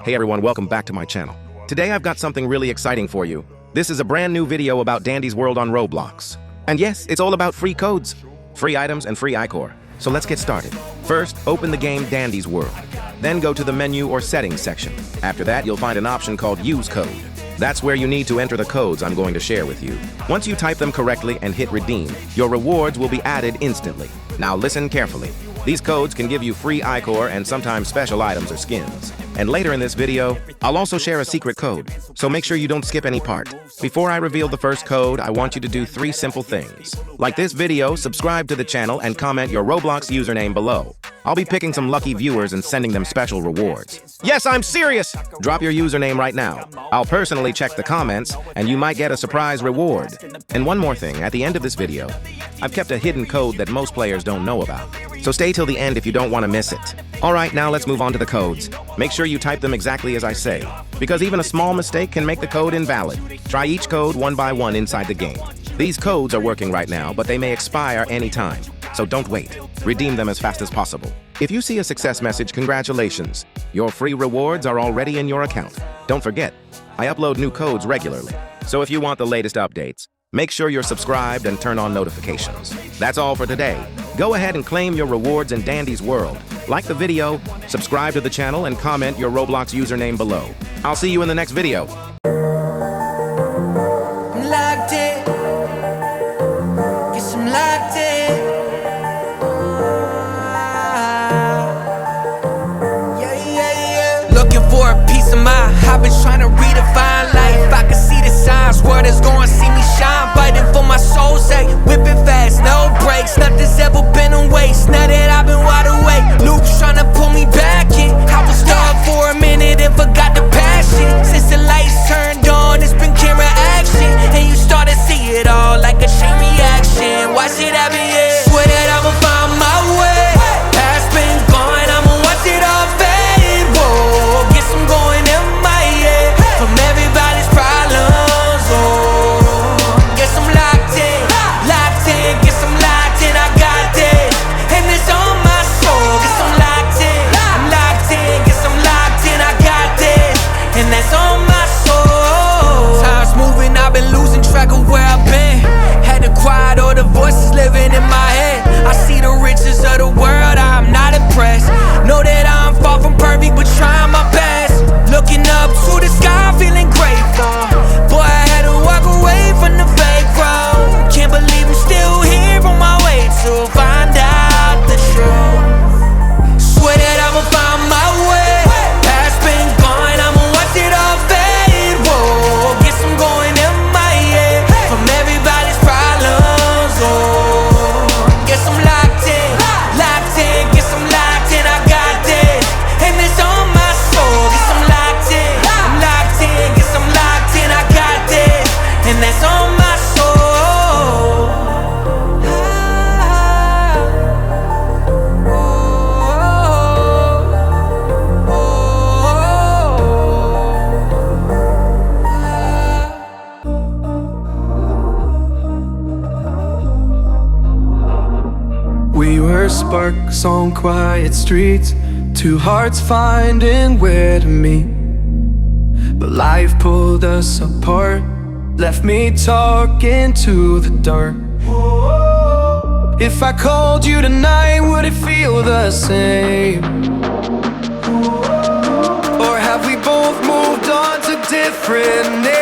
Hey everyone, welcome back to my channel. Today I've got something really exciting for you. This is a brand new video about Dandy's World on Roblox. And yes, it's all about free codes, free items, and free iCore. So let's get started. First, open the game Dandy's World. Then go to the menu or settings section. After that, you'll find an option called Use Code. That's where you need to enter the codes I'm going to share with you. Once you type them correctly and hit redeem, your rewards will be added instantly. Now listen carefully. These codes can give you free iCore and sometimes special items or skins. And later in this video, I'll also share a secret code, so make sure you don't skip any part. Before I reveal the first code, I want you to do 3 simple things. Like this video, subscribe to the channel, and comment your Roblox username below. I'll be picking some lucky viewers and sending them special rewards. Yes, I'm serious! Drop your username right now. I'll personally check the comments, and you might get a surprise reward. And one more thing, at the end of this video, I've kept a hidden code that most players don't know about. So stay till the end if you don't want to miss it. Alright, now let's move on to the codes. Make sure you type them exactly as I say, because even a small mistake can make the code invalid. Try each code one by one inside the game. These codes are working right now, but they may expire anytime. So don't wait. Redeem them as fast as possible. If you see a success message, congratulations. Your free rewards are already in your account. Don't forget, I upload new codes regularly. So if you want the latest updates, make sure you're subscribed and turn on notifications. That's all for today. Go ahead and claim your rewards in Dandy's World. Like the video, subscribe to the channel, and comment your Roblox username below. I'll see you in the next video. Locked in. Guess I'm locked in. Looking for a piece of mind. I've been trying to redefine life. I can see the signs. World is gonna see me shine. Fighting for my soul, say, whipping fast, no brakes. Nothing's ever been a waste. Now that I've been wide awake, loops trying to pull me back in. I was stuck for a minute and forgot the passion. Since the lights turned on, it's been camera action, and you start to see it all like a chain reaction. Watch it happen, yeah. Swear that I'ma find my way. Past been gone, I'ma watch it all fade. Whoa, guess I'm going MIA from everybody's problems. Oh, guess I'm locked in, guess I'm locked in. I got this, and it's on my soul. Guess I'm locked in, guess I'm locked in. I got this, and that's on my soul. Time's moving, I've been losing track of where I've been. Had to quiet all the voices living in my head. I see the riches of the world, I'm not impressed. Know that I'm far from perfect, but trying my best. Looking up to the sky, feeling grateful. Boy, I had to walk away from the fake road. Can't believe I'm still here on my way to find out the truth. Swear that I'ma find my way. Past been gone, I'ma watch it all fade. Whoa, guess I'm going MIA from everybody's problems. Oh, guess I'm locked in, guess I'm locked in. I got this, and it's on my soul. Guess I'm locked in, guess I'm locked in. I got this, and that's on my soul. We were sparks on quiet streets, 2 hearts finding where to meet. But life pulled us apart, left me talking to the dark. If I called you tonight, would it feel the same? Or have we both moved on to different names?